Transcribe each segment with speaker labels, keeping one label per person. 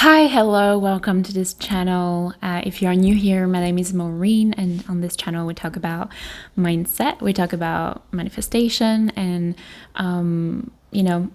Speaker 1: Hi, hello, welcome to this channel. If you are new here, my name is Maureen, and on this channel we talk about mindset, we talk about manifestation, and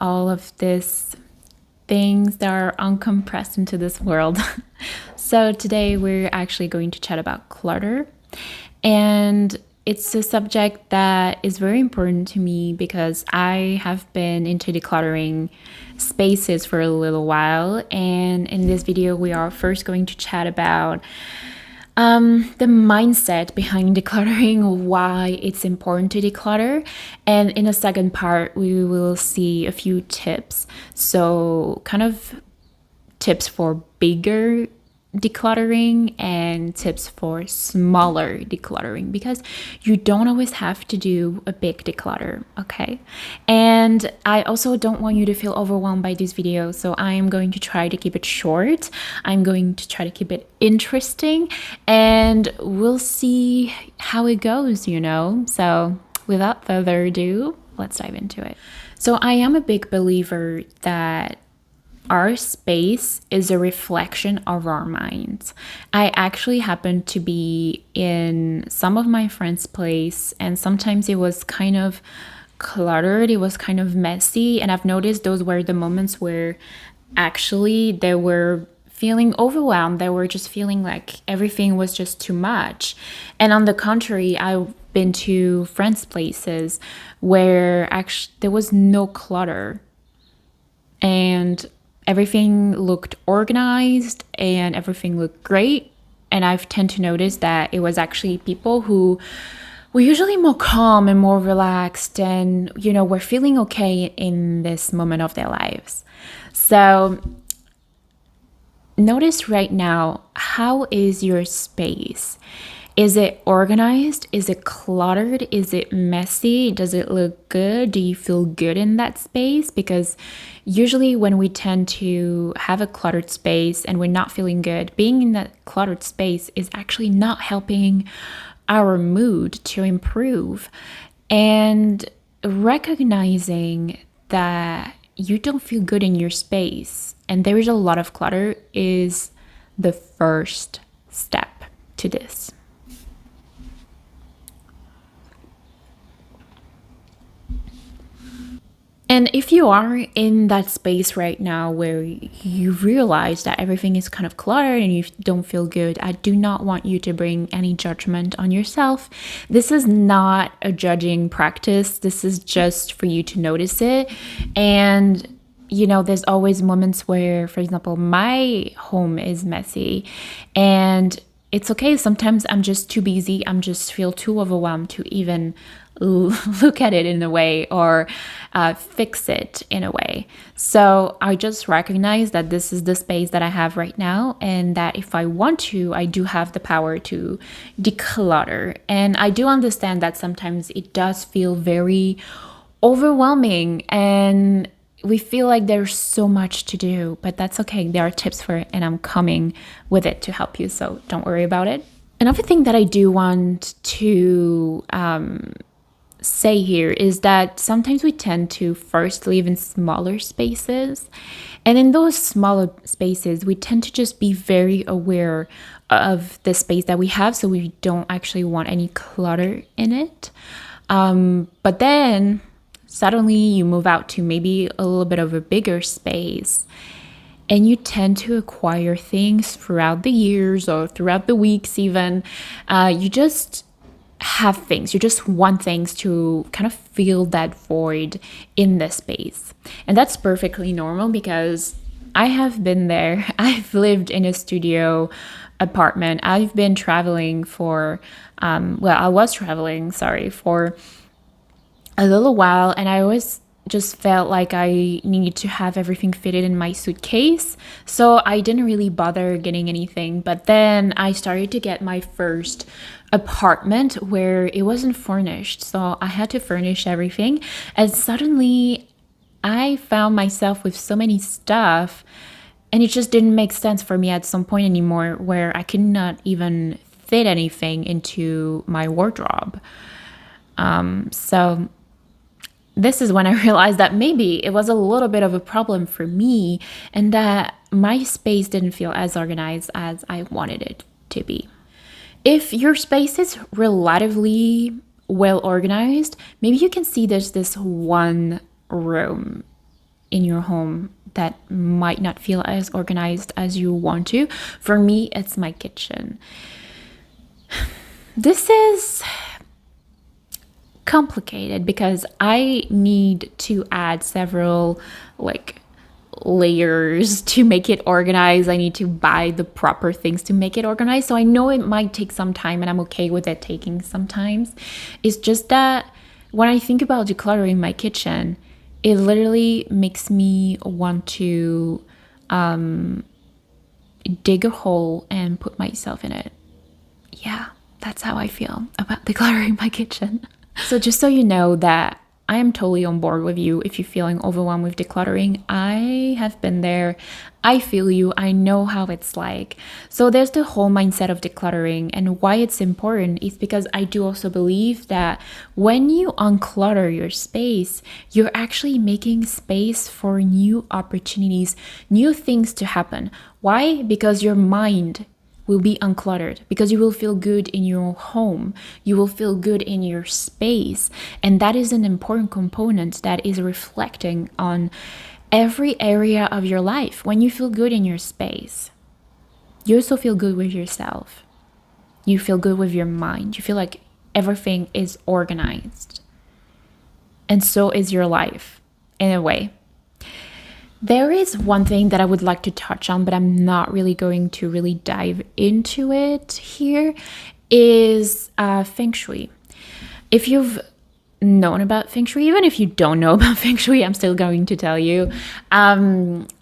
Speaker 1: all of these things that are uncompressed into this world. So today we're actually going to chat about clutter, and it's a subject that is very important to me because I have been into decluttering spaces for a little while. And in this video, we are first going to chat about the mindset behind decluttering, why it's important to declutter. And in a second part, we will see a few tips. So, kind of tips for bigger decluttering and tips for smaller decluttering, because you don't always have to do a big declutter, okay? And I also don't want you to feel overwhelmed by this video, so I am going to try to keep it short. I'm going to try to keep it interesting, and we'll see how it goes, So without further ado, let's dive into it. So I am a big believer that our space is a reflection of our minds. I actually happened to be in some of my friends' place, and sometimes it was kind of cluttered, it was kind of messy, and I've noticed those were the moments where actually they were feeling overwhelmed. They were just feeling like everything was just too much. And on the contrary, I've been to friends' places where actually there was no clutter, and everything looked organized and everything looked great. And I've tend to notice that it was actually people who were usually more calm and more relaxed and, were feeling okay in this moment of their lives. So notice right now, how is your space? Is it organized? Is it cluttered? Is it messy? Does it look good? Do you feel good in that space? Because usually when we tend to have a cluttered space and we're not feeling good, being in that cluttered space is actually not helping our mood to improve. And recognizing that you don't feel good in your space and there is a lot of clutter is the first step to this. And if you are in that space right now where you realize that everything is kind of cluttered and you don't feel good, I do not want you to bring any judgment on yourself. This is not a judging practice. This is just for you to notice it. And there's always moments where, for example, my home is messy and it's okay. Sometimes I'm just too busy. I'm just feel too overwhelmed to even look at it in a way or fix it in a way. So I just recognize that this is the space that I have right now, and that if I want to, I do have the power to declutter. And I do understand that sometimes it does feel very overwhelming and we feel like there's so much to do, but that's okay. There are tips for it, and I'm coming with it to help you, so don't worry about it. Another thing that I do want to say here is that sometimes we tend to first live in smaller spaces, and in those smaller spaces we tend to just be very aware of the space that we have, so we don't actually want any clutter in it. But then suddenly you move out to maybe a little bit of a bigger space and you tend to acquire things throughout the years or throughout the weeks even. You just have things, you just want things to kind of fill that void in the space. And that's perfectly normal because I have been there. I've lived in a studio apartment. I've been traveling for, I was traveling, for a little while, and I always just felt like I needed to have everything fitted in my suitcase, so I didn't really bother getting anything. But then I started to get my first apartment where it wasn't furnished, so I had to furnish everything, and suddenly I found myself with so many stuff, and it just didn't make sense for me at some point anymore, where I could not even fit anything into my wardrobe. So this is when I realized that maybe it was a little bit of a problem for me and that my space didn't feel as organized as I wanted it to be. If your space is relatively well organized, maybe you can see there's this one room in your home that might not feel as organized as you want to. For me, it's my kitchen. This is complicated because I need to add several layers to make it organized. I need to buy the proper things to make it organized. So I know it might take some time and I'm okay with it taking some time. It's just that when I think about decluttering my kitchen, it literally makes me want to dig a hole and put myself in it. Yeah, that's how I feel about decluttering my kitchen. So just so you know that I am totally on board with you if you're feeling overwhelmed with decluttering. I have been there. I feel you. I know how it's like. So there's the whole mindset of decluttering, and why it's important is because I do also believe that when you unclutter your space, you're actually making space for new opportunities, new things to happen. Why? Because your mind will be uncluttered, because you will feel good in your home, you will feel good in your space, and that is an important component that is reflecting on every area of your life. When you feel good in your space, you also feel good with yourself, you feel good with your mind, you feel like everything is organized, and so is your life in a way. There is one thing that I would like to touch on, but I'm not really going to really dive into it here, is Feng Shui. If you've known about Feng Shui, even if you don't know about Feng Shui, I'm still going to tell you.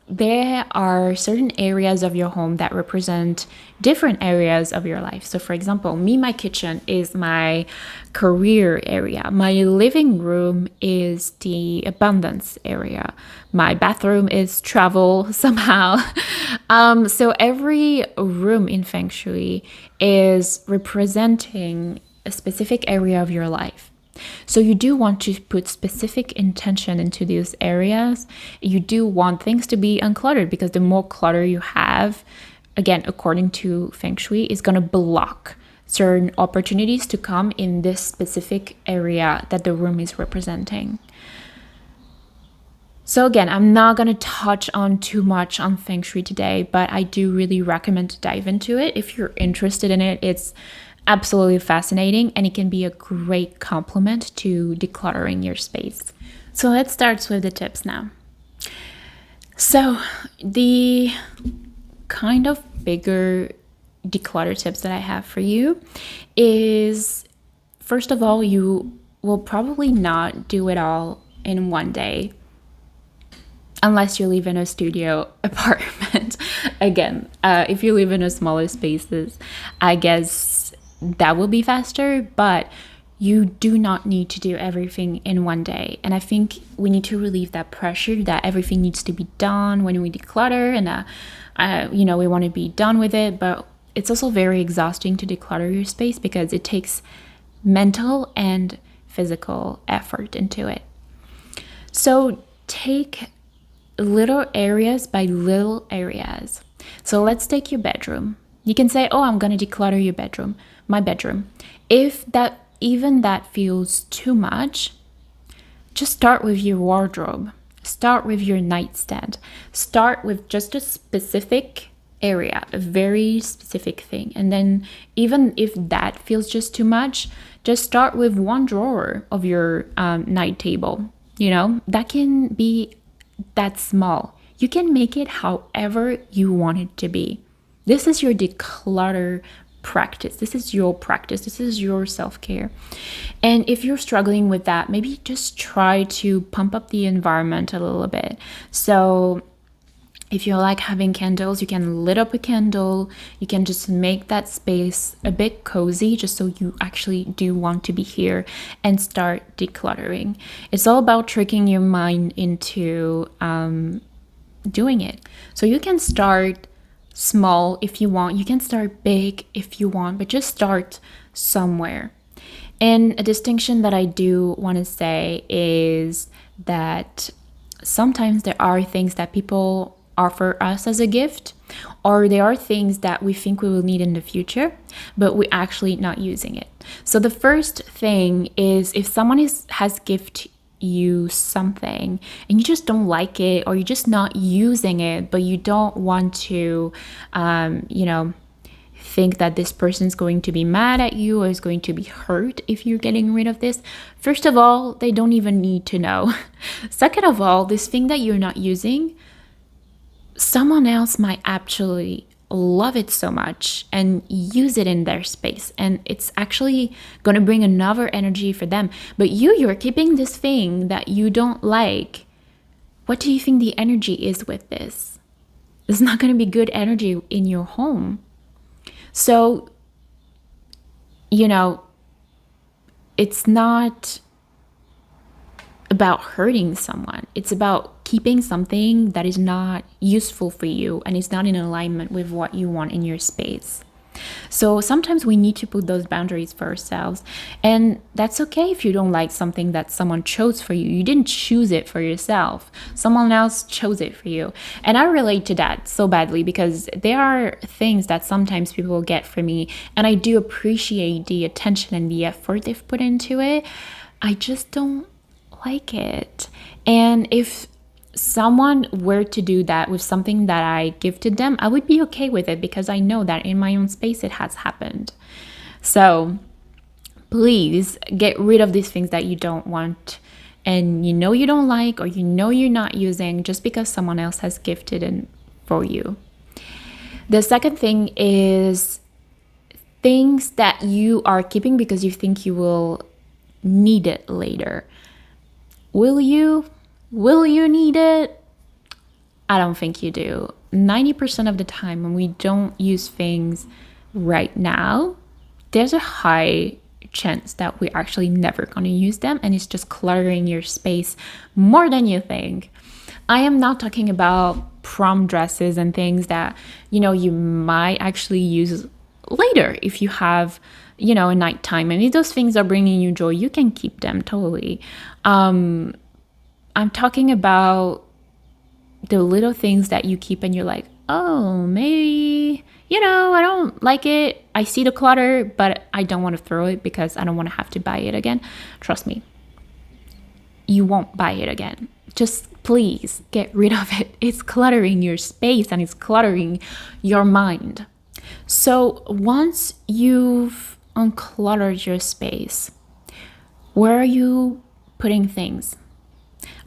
Speaker 1: There are certain areas of your home that represent different areas of your life. So for example, my kitchen is my career area. My living room is the abundance area. My bathroom is travel somehow. So every room in Feng Shui is representing a specific area of your life. So you do want to put specific intention into these areas. You do want things to be uncluttered, because the more clutter you have, again, according to Feng Shui, is going to block certain opportunities to come in this specific area that the room is representing. So again, I'm not going to touch on too much on Feng Shui today, but I do really recommend to dive into it. If you're interested in it, it's absolutely fascinating, and it can be a great complement to decluttering your space. So let's start with the tips now. So the kind of bigger declutter tips that I have for you is, first of all, you will probably not do it all in one day, unless you live in a studio apartment. Again, if you live in a smaller spaces, I guess that will be faster, but you do not need to do everything in one day. And I think we need to relieve that pressure that everything needs to be done when we declutter, and we want to be done with it. But it's also very exhausting to declutter your space because it takes mental and physical effort into it. So take little areas by little areas. So let's take your bedroom. You can say, oh, I'm going to declutter your bedroom, my bedroom. If that feels too much, just start with your wardrobe. Start with your nightstand. Start with just a specific area, a very specific thing. And then even if that feels just too much, just start with one drawer of your night table. That can be that small. You can make it however you want it to be. This is your declutter practice. This is your practice. This is your self-care. And if you're struggling with that, maybe just try to pump up the environment a little bit. So if you like having candles, you can lit up a candle. You can just make that space a bit cozy, just so you actually do want to be here and start decluttering. It's all about tricking your mind into doing it. So you can start small if you want. You can start big if you want, but just start somewhere. And a distinction that I do want to say is that sometimes there are things that people offer us as a gift, or there are things that we think we will need in the future, but we're actually not using it. So the first thing is, if someone has gift you something and you just don't like it, or you're just not using it, but you don't want to think that this person's going to be mad at you or is going to be hurt if you're getting rid of this. First of all, they don't even need to know. Second of all, this thing that you're not using, someone else might actually love it so much and use it in their space, and it's actually going to bring another energy for them. But you're keeping this thing that you don't like. What do you think the energy is with this? It's not going to be good energy in your home. So, it's not about hurting someone. It's about keeping something that is not useful for you and is not in alignment with what you want in your space. So sometimes we need to put those boundaries for ourselves. And that's okay if you don't like something that someone chose for you. You didn't choose it for yourself. Someone else chose it for you. And I relate to that so badly, because there are things that sometimes people get from me, and I do appreciate the attention and the effort they've put into it. I just don't like it. And if someone were to do that with something that I gifted them, I would be okay with it, because I know that in my own space it has happened. So please get rid of these things that you don't want and you don't like, or you're not using, just because someone else has gifted it for you. The second thing is things that you are keeping because you think you will need it later. Will you need it? I don't think you do. 90% of the time when we don't use things right now, there's a high chance that we're actually never going to use them, and it's just cluttering your space more than you think. I am not talking about prom dresses and things that, you might actually use later if you have, a nighttime. And if those things are bringing you joy, you can keep them totally. I'm talking about the little things that you keep and you're like, oh, maybe, I don't like it. I see the clutter, but I don't want to throw it because I don't want to have to buy it again. Trust me, you won't buy it again. Just please get rid of it. It's cluttering your space and it's cluttering your mind. So once you've uncluttered your space, where are you putting things?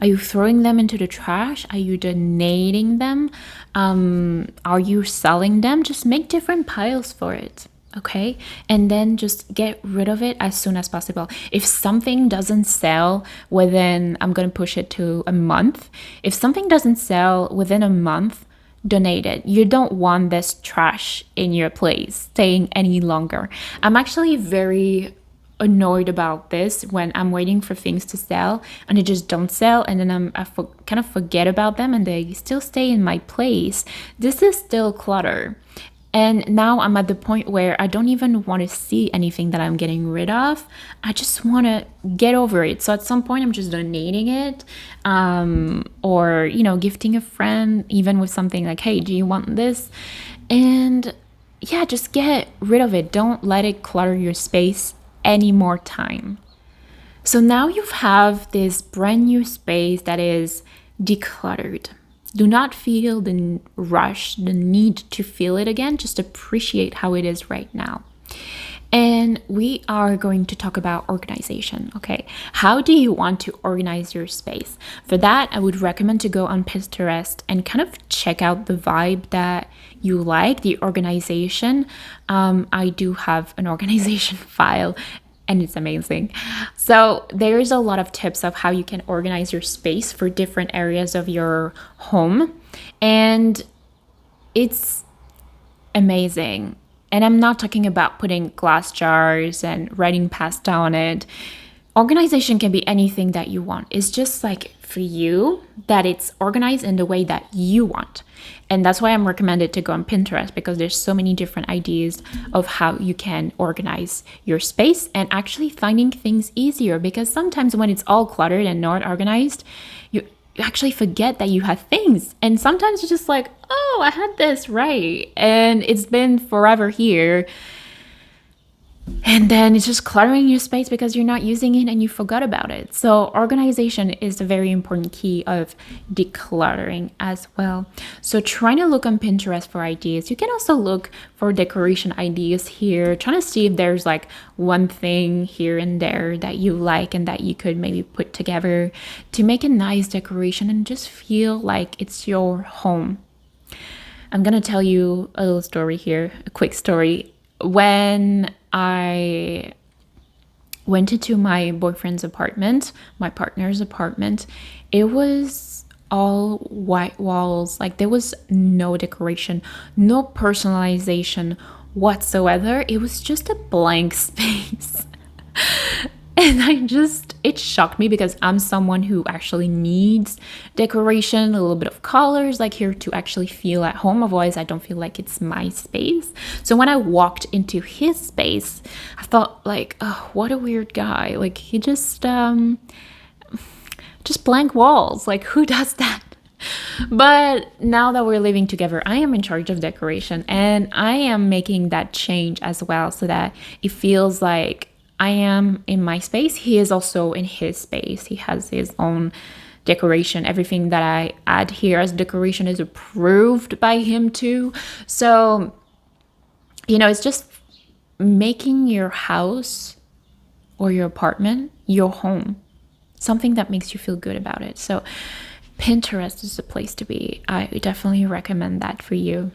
Speaker 1: Are you throwing them into the trash? Are you donating them? Are you selling them? Just make different piles for it, okay? And then just get rid of it as soon as possible. If something doesn't sell within, I'm going to push it to a month. If something doesn't sell within a month, donate it. You don't want this trash in your place staying any longer. I'm actually very annoyed about this when I'm waiting for things to sell and they just don't sell, and then I kind of forget about them and they still stay in my place. This is still clutter. And now I'm at the point where I don't even want to see anything that I'm getting rid of. I just want to get over it. So at some point I'm just donating it, or gifting a friend, even with something like, hey, do you want this? And yeah, just get rid of it. Don't let it clutter your space any more time. So now you have this brand new space that is decluttered. Do not feel the rush, the need to feel it again. Just appreciate how it is right now. And we are going to talk about organization, okay? How do you want to organize your space? For that, I would recommend to go on Pinterest and kind of check out the vibe that you like, the organization. I do have an organization file and it's amazing. So there's a lot of tips of how you can organize your space for different areas of your home. And it's amazing. And I'm not talking about putting glass jars and writing pasta on it. Organization can be anything that you want. It's just like for you that it's organized in the way that you want. And that's why I'm recommended to go on Pinterest, because there's so many different ideas of how you can organize your space and actually finding things easier. Because sometimes when it's all cluttered and not organized, you actually forget that you have things. And sometimes you're just like, oh, I had this right. And it's been forever here. And then it's just cluttering your space because you're not using it and you forgot about it. So organization is a very important key of decluttering as well. So trying to look on Pinterest for ideas. You can also look for decoration ideas here, trying to see if there's like one thing here and there that you like and that you could maybe put together to make a nice decoration and just feel like it's your home. I'm going to tell you a little story here, a quick story. When I went into my boyfriend's apartment, my partner's apartment, it was all white walls. Like there was no decoration, no personalization whatsoever. It was just a blank space. And it shocked me because I'm someone who actually needs decoration, a little bit of colors, like here to actually feel at home. Otherwise, I don't feel like it's my space. So when I walked into his space, I thought like, oh, what a weird guy. Like he just blank walls. Like who does that? But now that we're living together, I am in charge of decoration and I am making that change as well so that it feels like I am in my space. He is also in his space. He has his own decoration. Everything that I add here as decoration is approved by him too. So, it's just making your house or your apartment your home, something that makes you feel good about it. So Pinterest is the place to be. I definitely recommend that for you.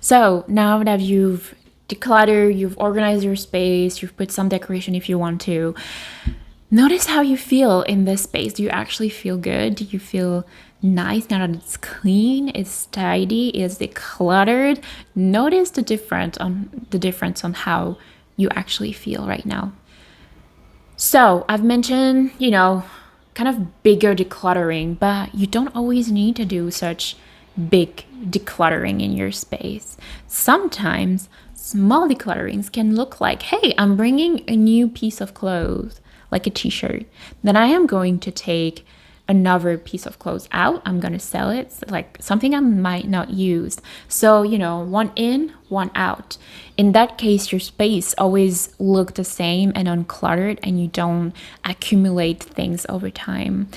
Speaker 1: So now that you've declutter, you've organized your space, you've put some decoration if you want to. Notice how you feel in this space. Do you actually feel good? Do you feel nice now that it's clean, it's tidy, it's decluttered? Notice the difference on how you actually feel right now. So I've mentioned, kind of bigger decluttering, but you don't always need to do such big decluttering in your space. Sometimes small declutterings can look like, hey, I'm bringing a new piece of clothes, like a t-shirt. Then I am going to take another piece of clothes out. I'm going to sell it, like something I might not use. So, one in, one out. In that case, your space always look the same and uncluttered, and you don't accumulate things over time.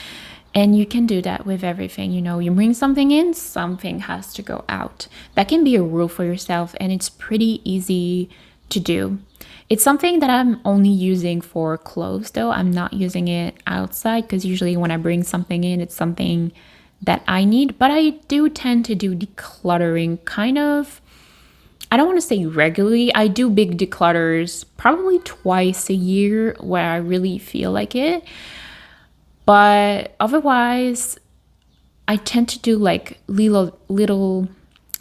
Speaker 1: And you can do that with everything. You bring something in, something has to go out. That can be a rule for yourself, and it's pretty easy to do. It's something that I'm only using for clothes, though. I'm not using it outside because usually when I bring something in, it's something that I need. But I do tend to do decluttering kind of, I don't want to say regularly. I do big declutters probably twice a year where I really feel like it. But otherwise, I tend to do like little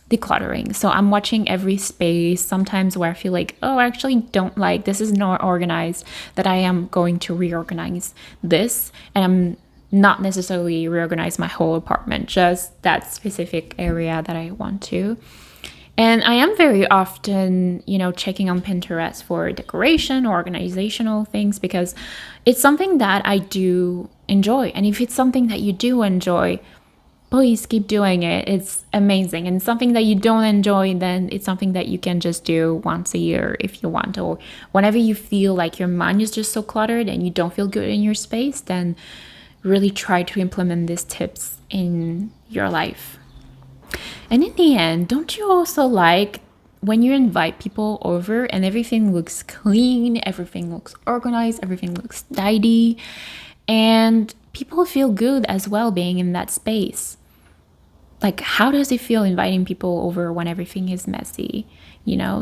Speaker 1: decluttering. So I'm watching every space sometimes where I feel like, oh, I actually don't like this is not organized, that I am going to reorganize this. And I'm not necessarily reorganize my whole apartment, just that specific area that I want to. And I am very often, checking on Pinterest for decoration or organizational things because it's something that I do enjoy. And if it's something that you do enjoy, please keep doing it. It's amazing. And something that you don't enjoy, then it's something that you can just do once a year if you want. Or whenever you feel like your mind is just so cluttered and you don't feel good in your space, then really try to implement these tips in your life. And in the end, don't you also like when you invite people over and everything looks clean, everything looks organized, everything looks tidy, and people feel good as well being in that space? Like, how does it feel inviting people over when everything is messy?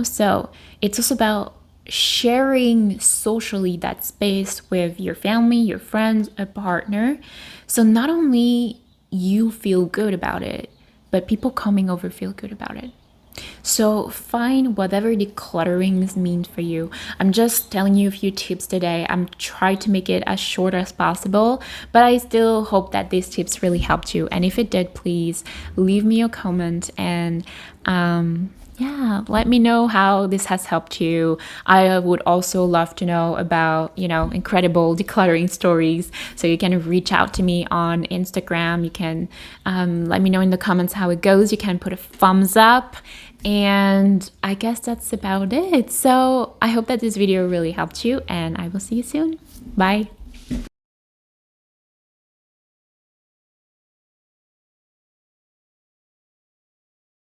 Speaker 1: So it's also about sharing socially that space with your family, your friends, a partner. So not only you feel good about it, but people coming over feel good about it. So find whatever decluttering means for you. I'm just telling you a few tips today. I'm trying to make it as short as possible, but I still hope that these tips really helped you. And if it did, please leave me a comment and yeah, let me know how this has helped you. I would also love to know about, incredible decluttering stories. So you can reach out to me on Instagram. You can let me know in the comments how it goes. You can put a thumbs up. And I guess that's about it. So I hope that this video really helped you, and I will see you soon. Bye.